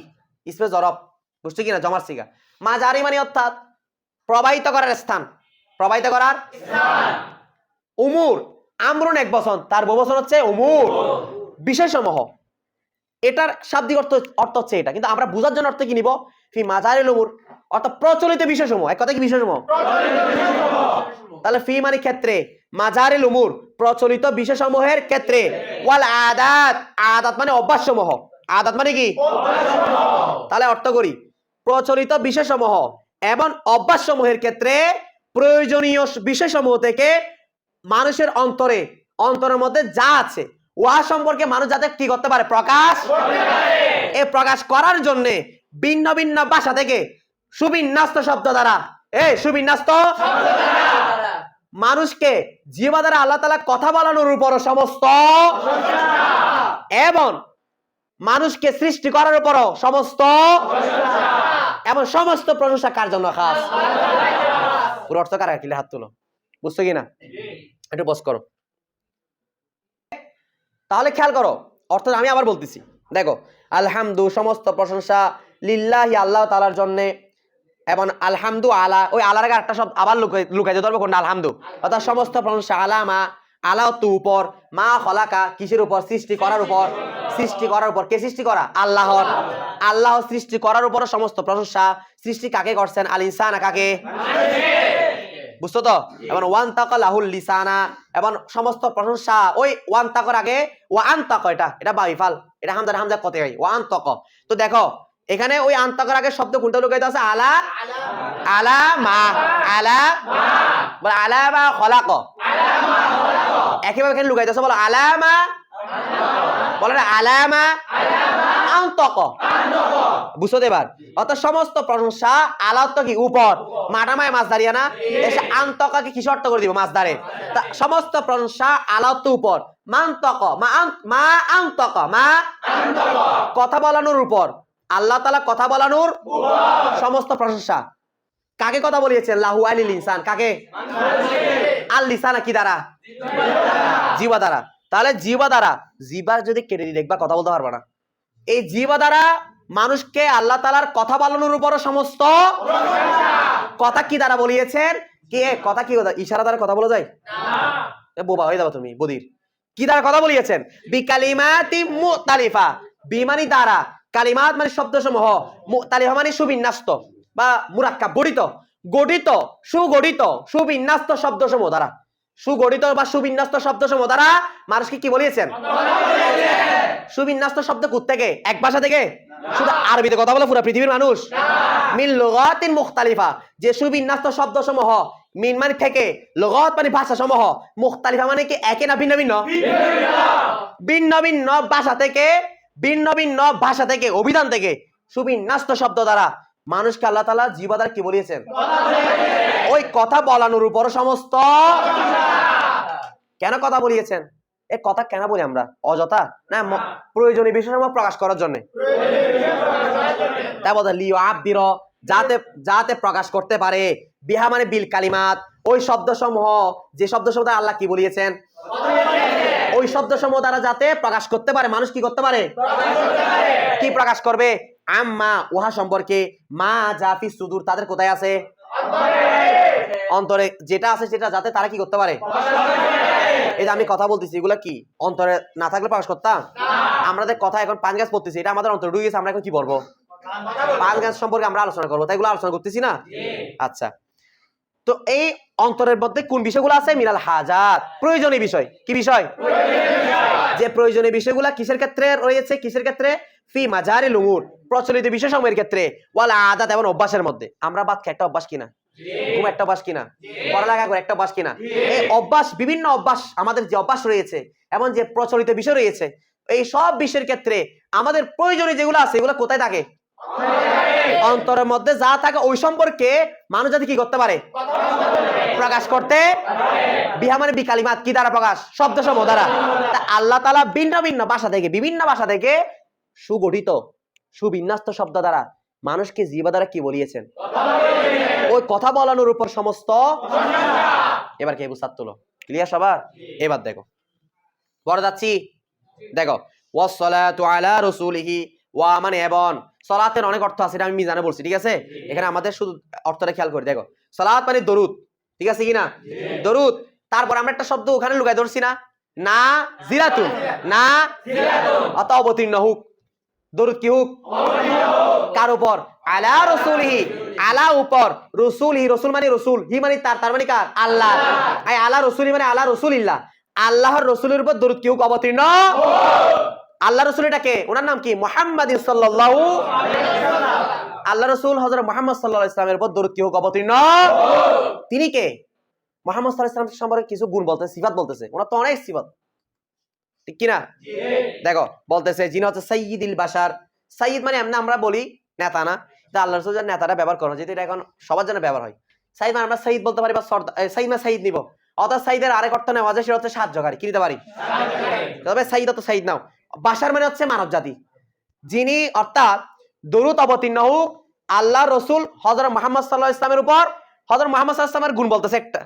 ইসমে জরব, বুঝছো কিনা? জমার সিগা। মাজারি মানে অর্থাৎ প্রবাহিত করার স্থান, প্রবাহিত করার স্থান। উমুর, আমরুন এক বচন, তার বহুবচন হচ্ছে উমুর, বিষয়সমূহ। এটার শাব্দিক অর্থ হচ্ছে এটা, কিন্তু আমরা বোঝার জন্য অর্থ কি নিব? ফি মাজারিল উমুর অর্থাৎ প্রচলিত বিষয়সমূহ। এক কথা কি বিষয়সমূহ? তাহলে ফি মানে ক্ষেত্রে, মাজারিল উমুর প্রচলিত বিষয়সমূহের ক্ষেত্রে, ওয়াল আদাত, আদাত মানে অভ্যাসসমূহ, আদাত মানে কি? তাহলে অর্থ করি প্রচলিত বিষয়সমূহ এবং অভ্যাসসমূহের ক্ষেত্রে প্রয়োজনীয় বিষয়সমূহ থেকে মানুষের অন্তরে, অন্তরের মধ্যে যা আছে উহা সম্পর্কে মানুষ যাতে কি করতে পারে? প্রকাশ করতে পারে। এই প্রকাশ করার জন্য ভিন্ন ভিন্ন ভাষা থেকে সুবিন্যস্ত শব্দ দ্বারা, সুবিন্যস্ত শব্দ দ্বারা মানুষকে জিহ্বা দ্বারা আল্লাহ তাআলা কথা বলানোর উপর সমস্ত এবং মানুষকে সৃষ্টি করার উপর সমস্ত এবং সমস্ত প্রশংসা কার জন্য? খাস। পুরো অর্থ কার? কিলে হাত তুলো, বুঝছো কিনা? একটু বস করো। তাহলে খেয়াল করো, অর্থাৎ আমি আবার বলতেছি, দেখো আলহামদু সমস্ত প্রশংসা, লিল্লাহি আল্লাহ তাআলার জন্য, এবং আলহামদু আলা, ওই আলার আগে একটা শব্দ আবার লুকাইতে ধরবো কোনটা, আলহামদু, অর্থাৎ সমস্ত প্রশংসা আলামা, আলা তো উপর, মা খলাকা কিসের উপর, সৃষ্টি করার উপর, সৃষ্টি করার উপর, কে সৃষ্টি করা, আল্লাহর, আল্লাহ সৃষ্টি করার উপর সমস্ত প্রশংসা। সৃষ্টি কাকে করছেন, আল ইনসানা, কাকে, বুঝছো তো, এবং ওয়ান তাকা লাহুল লিসানা, এবং সমস্ত প্রশংসা ওই ওয়ান তাকার আগে ওয়ান তাকা, এটা বাবিফাল, এটা হামজা হামজা কতে হয় ওয়ান তাকা। তো দেখো এখানে ওই আন্তাকার আগে শব্দ কোনটা লুকাইতে আছে, আলা, আলা মা, আলা বলে আলা মা খলাক, একইভাবে এখানে লুকাইতে আছে, বলো আলা মা, বলে আলা মা আন্তক, বুঝছো এবার, অর্থাৎ সমস্ত প্রশংসা আলা তো কি উপর, মাটামায় মাছ দাঁড়িয়ে না, এসে আন্তকাকে কি শর্ত করে দিব, মাছ দাঁড়ে, সমস্ত প্রশংসা আলা তো উপর, মান্তক মা আন্তক, মা কথা বলানোর উপর, আল্লাহ তাআলা কথা বলানোর সমস্ত প্রশংসা। কাকে কথা বলিয়েছেন, লাহু আলিল ইনসান, কাকে, আল লিসানা কি দ্বারা, জিহ্বা দ্বারা। তাহলে জিহ্বা দ্বারা, জিহ্বা যদি কেটে দিয়ে দেখবা কথা বলতে পারবে না। এই জিহ্বা দ্বারা মানুষকে আল্লাহ তাআলার কথা বলানোর উপর সমস্ত কথা কি দ্বারা বলিয়েছেন, কে কথা, কি কথা, ইশারা দ্বারা কথা বলা যায় না, বোবা হয়ে যাবে তুমি, বদির, কি দ্বারা কথা বলিয়েছেন, বিকালিমাতি মুতালিফা, বিমানি দ্বারা, কালিমাত মানে শব্দসমূহ, মুতালিফা মানে সুবিন্যস্ত বা মুরাক্কাব, গঠিত, সুগঠিত, সুবিন্যস্ত শব্দসমূহ দ্বারা, সুগঠিত বা সুবিন্যস্ত শব্দসমূহ দ্বারা মানুষকে কি বলিয়েছেন, সুবিন্যস্ত শব্দ কোত্থেকে, এক ভাষা থেকে, শুধু আরবিতে কথা বলে পুরো পৃথিবীর মানুষ, মিন লুগাতিন মুখতালিফা, যে সুবিন্যস্ত শব্দসমূহ, মিন মানে থেকে, লুগাত মানে ভাষাসমূহ, মুখতালিফা মানে কি একে না ভিন্ন ভিন্ন, ভিন্ন ভিন্ন ভাষা থেকে, ভিন্ন ভিন্ন ভাষা থেকে, অভিধান থেকে, সুবিন্যস্ত শব্দ দ্বারা মানুষকে আল্লাহ তাআলা জিহ্বা দ্বারা কি বলিয়েছেন, ওই কথা বলানোর উপর সমস্ত, কেন কথা বলিয়েছেন, এ কথা কেন বলি আমরা, অযথা না, প্রয়োজনীয় বিষয়সমূহ প্রকাশ করার জন্য, তাই বলতে লিও আব্দির, যাতে যাতে প্রকাশ করতে পারে, বিহা মানে বিল কালিমাত, ওই শব্দসমূহ, যে শব্দসমূহ দ্বারা আল্লাহ কি বলিয়েছেন, ওই শব্দসমূহ দ্বারা যাতে প্রকাশ করতে পারে, মানুষ কি করতে পারে, কি প্রকাশ করবে, আম্মা উহা সম্পর্কে, মা জাফি সুদূর তাদের কোথায় আছে, অন্তরে যেটা আছে সেটা যাতে তারা কি করতে পারে, এই যে আমি কথা বলতেছি এগুলা কি অন্তরে না থাকলে প্রকাশ করতাম, আমাদের কথা এখন পান গাছ পড়তেছি, এটা আমাদের অন্তরে ঢুকে গেছে, আমরা এখন কি বলবো, পান গাছ সম্পর্কে আমরা আলোচনা করবো, তাই এগুলো আলোচনা করতেছি না। আচ্ছা, তো এই অন্তরের মধ্যে কোন বিষয়গুলো আছে, মিনাল হাজাত, প্রয়োজনীয় বিষয়, কি বিষয়, যে প্রয়োজনীয় বিষয়গুলো কিসের ক্ষেত্রে রয়েছে, কিসের ক্ষেত্রে, ফি মাজারিল উমুর, প্রচলিত বিষয় সমূহের ক্ষেত্রে, ওয়াল আদাত, এবং অভ্যাসের মধ্যে, আমরা বাদ খাই একটা অভ্যাস কিনা, ঘুম একটা অভ্যাস কিনা, পড়ালেখা করে একটা অভ্যাস কিনা, এই অভ্যাস, বিভিন্ন অভ্যাস, আমাদের যে অভ্যাস রয়েছে এমন যে প্রচলিত বিষয় রয়েছে, এই সব বিষয়ের ক্ষেত্রে আমাদের প্রয়োজনীয় যেগুলো আছে এগুলো কোথায় থাকে, অন্তরের মধ্যে যা থাকে, ওই সম্পর্কে মানুষ যাতে কি করতে পারে, প্রকাশ করতে, বিহা মানে বিকালিমাত, কি দ্বারা প্রকাশ, শব্দসমূহ দ্বারা। আল্লাহ তাআলা ভিন্ন ভিন্ন ভাষা থেকে, বিভিন্ন ভাষা থেকে সুগঠিত সুবিন্যস্ত শব্দ দ্বারা মানুষকে জিহ্বা দ্বারা কি বলিয়েছেন, ওই কথা বলানোর উপর সমস্ত, এবার কে বুঝাত তুলো, ক্লিয়ার সবার, এবার দেখো পরে যাচ্ছি, দেখো ওয়াসসালাতু আলা রাসূলিহি, ওয়া মানে এবং, সালাতের অনেক অর্থ আছে, এটা আমি মিজানে বলছি, ঠিক আছে, এখানে আমাদের শুধু অর্থটা খেয়াল করে দেখো, সালাত মানে দরুদ, ঠিক আছে কিনা, দরুদ, তারপর আমরা একটা শব্দ ওখানে লুকাই ধরছি না, না জিরাতুন, না অত অবতীর্ণ হোক, দরুদ কি হোক, কার উপর, আলা রাসূলিহি, আলা উপর, রাসূলিহি, রাসূল মানে রাসূল, হি মানে তার মানে কার, আল্লাহ, আই আলা রাসূলি মানে আলা রাসূলিল্লাহ, আল্লাহর রাসূলের উপর দরুদ কি হোক, অবতীর্ণ, আল্লাহ রাসূল এটাকে, ওনার নাম কি, মুহাম্মদ সাল্লাল্লাহু আলাইহি ওয়াসাল্লাম, আল্লাহ রাসূল হযরত মুহাম্মদ সাল্লাল্লাহু আলাইহি ওয়াসাল্লামের উপর দরুদ কি হোক, অবতীর্ণ, তিনি কে, মুহাম্মদ সাল্লাল্লাহু আলাইহি ওয়াসাল্লাম সম্পর্কে কিছু গুণ বলতেছে, সিফাত বলতেছে, ওনার তো অনেক সিফাত, ঠিক কি না, দেখো বলতেছে যিনি হচ্ছে সাইয়্যিদুল বাশার, সাইয়্যিদ মানে আমরা বলি নেতা না, তা আল্লাহ রাসূল যে নেতাটা ব্যবহার করেন, যেটা এটা এখন সবার জন্য ব্যবহার হয়, সাইয়্যিদ মানে আমরা সাইয়্যিদ বলতে পারি, বা সর্দার, সাইয়্যিদ মানে সাইয়্যিদ নিব, অর্থাৎ সাইয়্যিদের আরেক অর্থ নেওয়া যায়, সেটা হচ্ছে সাহায্যকারী, কি নিতে পারি, তবে সাইয়্যিদ তো সাইয়্যিদ নাও, বাশার মানে হচ্ছে মানব জাতি, যিনি, অর্থাৎ দরুদ অবতীর্ণ হোক আল্লাহ রসুল হযরত মুহাম্মদ সাল্লাল্লাহু আলাইহি ওয়াসাল্লামের উপর, হযরত মুহাম্মদ সাল্লাল্লাহু আলাইহি ওয়াসাল্লামের গুণ বলতেছে, একটা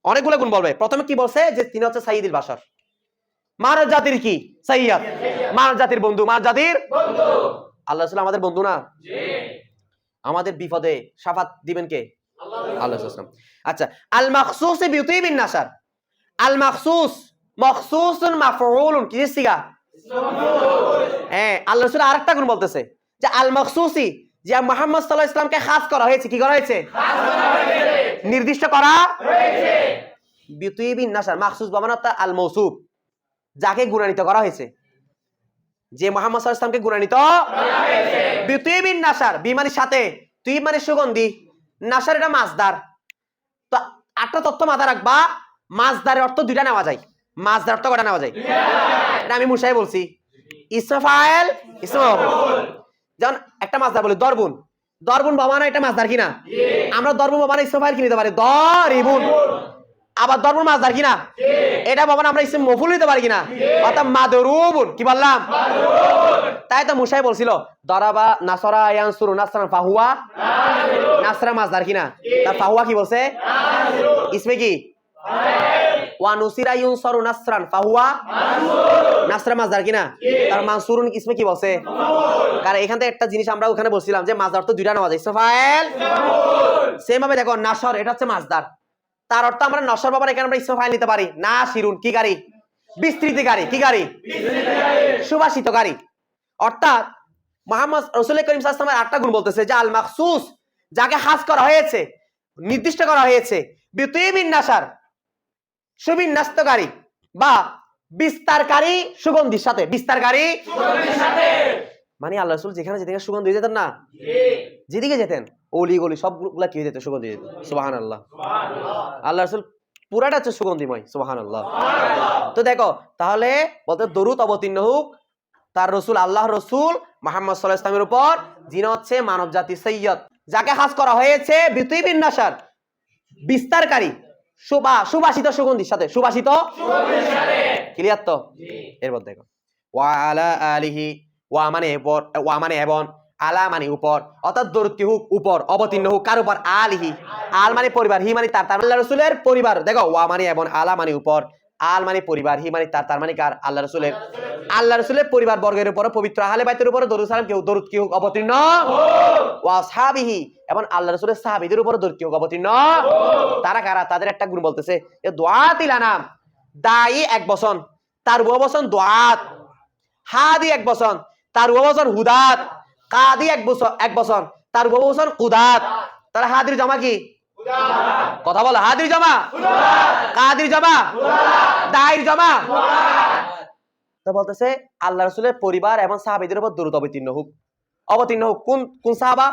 অনেকগুলো গুণ বলবে, প্রথমে কি বলছে, যে তিনি হচ্ছে সাইয়্যিদুল বাশার, মানব জাতির কি? সাইয়্যিদ। মানব জাতির বন্ধু, মানব জাতির বন্ধু। আল্লাহ রাসূল আমাদের বন্ধু না? জি। আমাদের বিপদে শাফাত দিবেন কে? আল্লাহ রাসূল। আচ্ছা, আল মাখসুস বিউতিবিন নাসার। আল মাখসুস মখসুসুন মাফউলুন কি সিগা? হ্যাঁ, আল্লাহ রাসূল আরেকটা গুণ বলতেছে যে আল মাখসুসি, যে মুহাম্মদ সাল্লাল্লাহু আলাইহি ওয়াসাল্লামকে খাস করা হয়েছে। কি করা হয়েছে? খাস করা হয়েছে, নির্দিষ্ট করা হয়েছে। বিউতিবিন নাসার মাখসুস মানে আল মৌসুফ, যাকে গুণান্বিত করা হয়েছে, যে মুহাম্মদ সাল্লাল্লাহু আলাইহি ওয়াসাল্লামকে গুণান্বিত করা হয়েছে। বিউতিবিন নাসার, বি মানে সাথে, তুই মানে সুগন্ধি, নাসার এটা মাসদার। তো একটা তথ্য মাথায় রাখবা, মাসদারের অর্থ দুইটা নেওয়া যায়। মাসদার অর্থ কয়টা নেওয়া যায়? এটা আমি মুসাই বলছি। ইসমে ফাইল, ইসমে মাফউল। যেমন একটা মাসদার বলি দরবুন, দরবুন বাবানা, এটা মাসদার কিনা? আমরা দরবুন বাবানা ইসমে ফাইল কি নিতে পারি? দরিবুন। আবার দরবুন মাসদার কিনা? এটা বাবানা আমরা ইসমে মফউল নিতে পারি কিনা? অর্থাৎ মাদরুবুন। কি বললাম? তাই তো মুসাই বলছিল দরাবা নাসরা ইয়ানসুরু নাসরান ফাহুয়া নাসরা মাসদার কিনা? তা ফাহুয়া কি বলছে? ইসমে কি? ওয়া নুসিরা ইউনসারু নাসরান ফাহুয়া নাসরা মাসদার কিনা? তার মানসুরুন ইসমে কি বলছে? কারণ এখান থেকে একটা জিনিস আমরা ওখানে বলছিলাম যে মাসদার তো দুইটা নেওয়া যায়, ইসমে ফাইল সেম ভাবে দেখো নাসর এটা হচ্ছে মাসদার, তার অর্থ আমরা নসর বাবার এখানে আমরা ইসমে ফাইল নিতে পারি। না শিরুন কি গাড়ি? বিস্তৃতিকারী। কি গাড়ি? সুবাসিতকারী। অর্থাৎ মুহাম্মদ রাসূল করিম সাল্লাল্লাহু আলাইহি ওয়াসাল্লামের আটটা গুণ বলতেছে যে আল মাখসুস, যাকে খাস করা হয়েছে, নির্দিষ্ট করা হয়েছে, বিউতিবিন নাসার, সুবিন্যস্তকারী বা বিস্তারকারী সুগন্ধির সাথে। বিস্তারকারী সুগন্ধির সাথে মানে আল্লাহ রাসূল যেখানে যেদিকে সুগন্ধি হয়ে যেতেন না, যেদিকে যেতেন অলি গলি সবগুলা কি হয়ে যেত? সুগন্ধি হয়ে যেত। সুবহানাল্লাহ, আল্লাহ রাসূল পুরাটা হচ্ছে সুগন্ধিময়। সুবহানাল্লাহ। তো দেখো তাহলে বলতে দরুদ অবতীর্ণ হোক তার রসুল, আল্লাহ রসুল মুহাম্মদ সাল্লাল্লাহু আলাইহি ওয়াসাল্লামের উপর, যিনি হচ্ছে মানব জাতির সাইয়্যিদ, যাকে খাস করা হয়েছে বিউতিবিন নাসার, বিস্তারকারী সুবাসিত সুগন্ধির সাথে। সুবাসিত সুগন্ধির সাথে। ক্লিয়ার তো? এরপর দেখো ওয়া আলা আলিহি, ওয়া মানে উপর, ওয়া মানে এবং, আলা মানে উপর, অর্থাৎ দরুদ কি হোক উপর, অবতীর্ণ হোক কার উপর? আলিহি। আল মানে পরিবার, হি মানে তার, আল্লাহ রাসূলের পরিবার। দেখো ওয়া মানে এবং, আলা মানে উপর, আল মানে পরিবার, হি মানে তার মানে কার? আল্লাহ রাসূলের। আল্লাহ রাসূলের পরিবার বর্গের উপর, পবিত্র আহলে বাইতের উপর দরুদ সালাম কি হোক, দরুদ কি হোক অবতীর্ণ হোক। ওয়া আসহাবিহি, এবং আল্লাহ রাসূলের সাহাবীদের উপর দরুদ কি হোক অবতীর্ণ হোক। তারা কারা? তাদের একটা গুণ বলতেছে এ দুআতিল আনাম, দাঈ এক বচন, তার বচন দুআত, হাদি এক বচন, তার বচন হুদাত, কাদি এক বচন, তার বচন কুদাত। তার হাদির জমা কি? কথা বলো, হাদির জমা কাদির জমা দাঈর জমা। তো বলতেছে আল্লাহ রাসূলের পরিবার এবং সাহাবীদের উপর দরুদ অবতীর্ণ হোক। অবতীর্ণ হোক কোন কোন সাহাবা?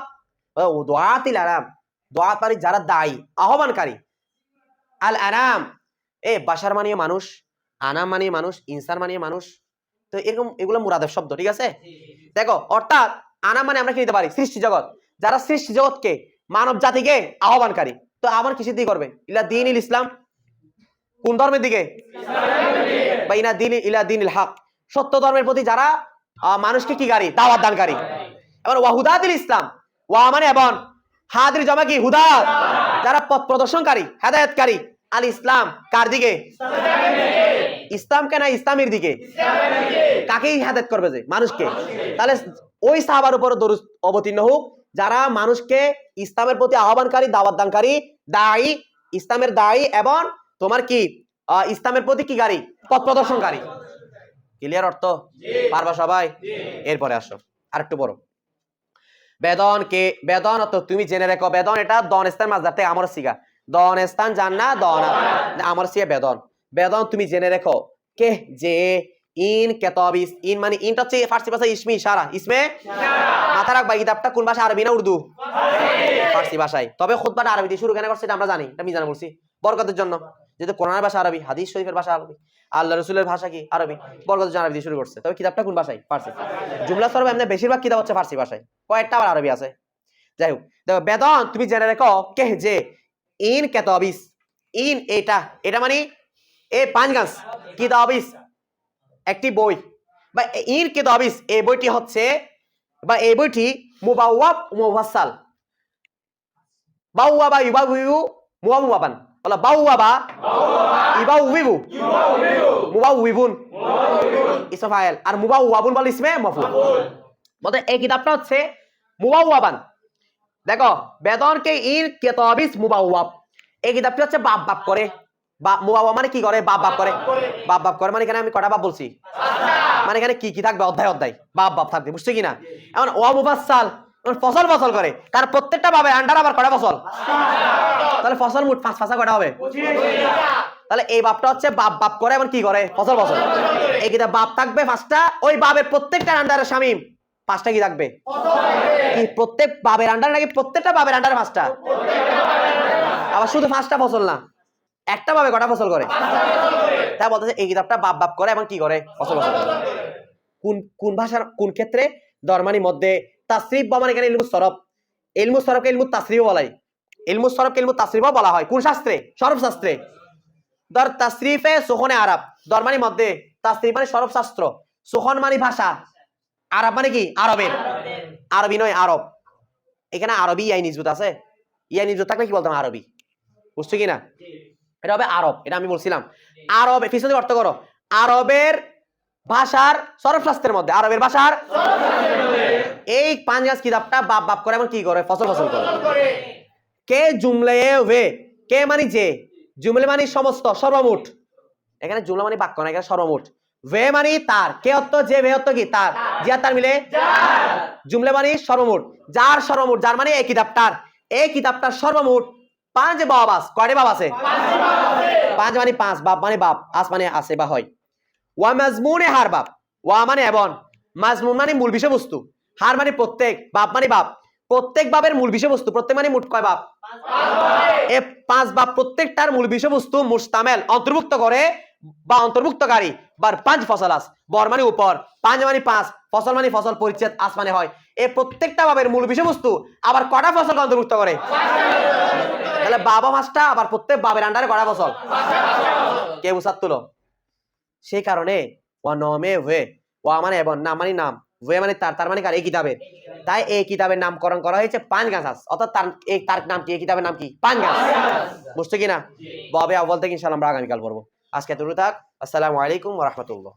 ও দুআতিল আনাম, দুআত মানে যারা দায়ী, আহ্বানকারী। আল আনাম এ বাশার মানে মানুষ, আনাম মানে মানুষ, ইনসান মানে মানুষ। তো এরকম এগুলো মুরাদের শব্দ, ঠিক আছে? দেখো অর্থাৎ আনাম মানে আমরা কি নিতে পারি? সৃষ্টি জগৎ, যারা সৃষ্টি জগৎকে, মানব জাতিকে আহ্বানকারী। তো আহ্বান কিসের দিকে করবে? ইলা দীনিল ইসলাম, কোন ধর্মের দিকে? বা ইনা দিন ইলা দীনিল হক, সত্য ধর্মের প্রতি যারা মানুষকে কি গাড়ি? দাওয়াত দানকারী। এবার ওয়াহুদাতিল ইসলাম, ওয়া মানে এবং, হাদির জমা কি? হুদাত, যারা পথ প্রদর্শনকারী, হেদায়েতকারী। আল ইসলাম কার দিকে? ইসলামকে না ইসলামের দিকে। কাকেই হেদায়েত করবে? যে মানুষকে। তাহলে ওই সাহাবার উপর দরুদ অবতীর্ণ হোক যারা মানুষকে ইসলামের প্রতি আহ্বানকারী, দাওয়াত দানকারী, দায়ী, ইসলামের দায়ী এবং তোমার কি ইসলামের প্রতি কি গাড়ি? পথ প্রদর্শনকারী। ক্লিয়ার অর্থ? পারবা সবাই? এরপরে আসো আরেকটু বড়। বেদন কে? বেদন অর্থ তুমি জেনে রেখো, বেদন এটা দন স্থান মাঝদার থেকে আমর সিগা, দন স্থান জান্না দন আমর সিগা বেদন। বেদন তুমি জেনে রেখো কে যে, ইন কেতাবিস, ইন মানে ইনটা হচ্ছে ফার্সি ভাষায় ইসমে ইশারা, ইসমে মাথা রাখবা। কিতাবটা কোন ভাষা? আরবি না উর্দু? ফার্সি ভাষায়। তবে খুতবাটা আরবি দিয়ে শুরু কেন করছে এটা আমরা জানি, এটা আমি জানা বলছি বরকতের জন্য, যেহেতু কোরআনের ভাষা আরবি, হাদিস শরীফের ভাষা আরবি, আল্লাহ রাসূলের ভাষা কি? আরবি। বরকতের জন্য আরবি দিয়ে শুরু করছে। তবে কিতাবটা কোন ভাষায়? ফার্সি। জুমলা সরব এমনি বেশিরভাগ কিতাব হচ্ছে ফার্সি ভাষায়, কয়েকটা আবার আরবি আছে। যাই হোক দেখো বেদন তুমি জেনে রেখো কে যে, ইন কেতাবিস, ইন এটা, এটা মানে এ পাঁচগাছ, কিতাবিস একটি বই, বা ইন কিতাবিস এই বইটি হচ্ছে, বা এই বইটি মুবাওয়াব মুফাসসাল, বাওয়া বা ইউবাবিউ মুওয়াবান, বলো বাউওয়াবা ইবাউবিবু মুবাউবিবুন ইসমে ফাইল, আর মুবাউওয়াবুন বলে ইসমে মাফউল। বলতে এই কিতাবটা হচ্ছে মুবাউওয়াবান। দেখো বেদনকে ইন কিতাবিস মুবাউওয়াব, এই কিতাবটা হচ্ছে বাপ বাপ করে। বা মুবাউওয়াব মানে কি করে? বাপ বাপ করে। বাপ বাপ করে মানে এখানে আমি কটা বাপ বলছি? মানে এখানে কি কি থাকবে? অধ্যায় অধ্যায় বাপ বাপ থাকবে, বুঝছো কিনা? এখন ওয়া মুফাসসাল ফসল ফসল করে, তার প্রত্যেকটা ভাবে আন্ডার আবার কটা ফসল? তাহলে ফসল মোট 5 ফাঁসা কটা হবে? তাহলে এই বাপটা হচ্ছে বাপ বাপ করে এবং কি করে? ফসল ফসল। এই কিতাব বাপ থাকবে 5টা, ওই বাপের প্রত্যেকটা আন্ডারে শামিম 5টা কি থাকবে? কি প্রত্যেক বাবের আন্ডারে নাকি প্রত্যেকটা বাবের আন্ডারে 5টা? আবার শুধু 5টা ফসল না, একটা ভাবে কটা ফসল করে? তাই বলতেছে এই কিতাবটা বাপ বাপ করে এবং কি করে? ফসল ফসল করে। কোন কোন ভাষার কোন ক্ষেত্রে? দরমানি মধ্যে তাসরিফ বা মানে এখানে ইলমুস সরফ, ইলমুস সরফকে ইলমুত তাসরিফ বলা হয়, ইলমুস সরফকে ইলমুত তাসরিফ বলা হয়। কোন শাস্ত্রে? সরফ শাস্ত্রে। দর তাসরিফে সুখনে আরব, দরমানি মধ্যে তাসরিফ মানে সরফ শাস্ত্র, সুখন মানে ভাষা, আরব মানে কি? আরবের। আরবি নয় আরব, এখানে আরবি ইয়াই নিসবত আছে, ইয়াই নিসবত থাকলে কি বলতাম? আরবি, বুঝছো কিনা? এটা হবে আরব, এটা আমি বলছিলাম। আরব ফিসদি অর্থ করো আরবের ভাষার সরফ শাস্ত্রের মধ্যে, আরবের ভাষার এই 5 গাছ কিতাবটা বাপ বাপ করে এবং কি করে? ফসল ফসল করে। কে জুমলে ওয়ে, কে মানে যে, জুমলে মানে সমস্ত সর্বমোট, এখানে জুমলা মানে বাক্য না, এখানে সর্বমোট। ওয়ে মানে তার, কে অর্থ যে, ওয়ে অর্থ কি? তার, যে আর তার মিলে জুমলে মানে সর্বমোট, যার সর্বমোট, যার মানে এই কিতাবটার সর্বমোট 5 বাব আছে। কয়টা বাব আছে? 5 মানে 5, বাপ মানে বাপ, আস মানে আছে বা হয়। ওয়া মাজমুনে হার বাপ, ওয়া মানে এবং, মাজমুন মানে মূল বিষয়বস্তু, হার মানে প্রত্যেক, বাপ মানে বাপ, প্রত্যেক বাবের মূল বিষয়বস্তু, প্রত্যেক মানে মোট কয় বাপ? 5 এই 5 বাপ প্রত্যেকটার মূল বিষয়বস্তু মুস্তামেল অন্তর্ভুক্ত করে বা অন্তর্ভুক্তকারী বার 5 ফসল আস, বর মানে উপর, 5 মানে 5, ফসল মানে ফসল, পরিচ্ছেদ আস মানে হয়। এই প্রত্যেকটা বাবের মূল বিষয়বস্তু আবার কটা ফসল অন্তর্ভুক্ত করে? তাহলে বাবা 5টা, আবার প্রত্যেক বাবের আন্ডারে কটা ফসল? কে বুঝাত তুলো? সেই কারণে ওয়া নমে ওয়ে, ওয়া মানে এবং, নাম মানে নাম, ওয়ে মানে তার, তার মানে কার? এই কিতাবের। তাই এই কিতাবের নামকরণ করা হয়েছে 5 গাছ, অর্থাৎ তার নাম কি? এই কিতাবের নাম কি? 5 গাছ, বুঝছো কিনা? বাবে আউয়াল থেকে ইনশাআল্লাহ আমরা আগামীকাল পড়বো। আজকে এতটুকু থাক। আসসালামু আলাইকুম ওয়া রাহমাতুল্লাহ।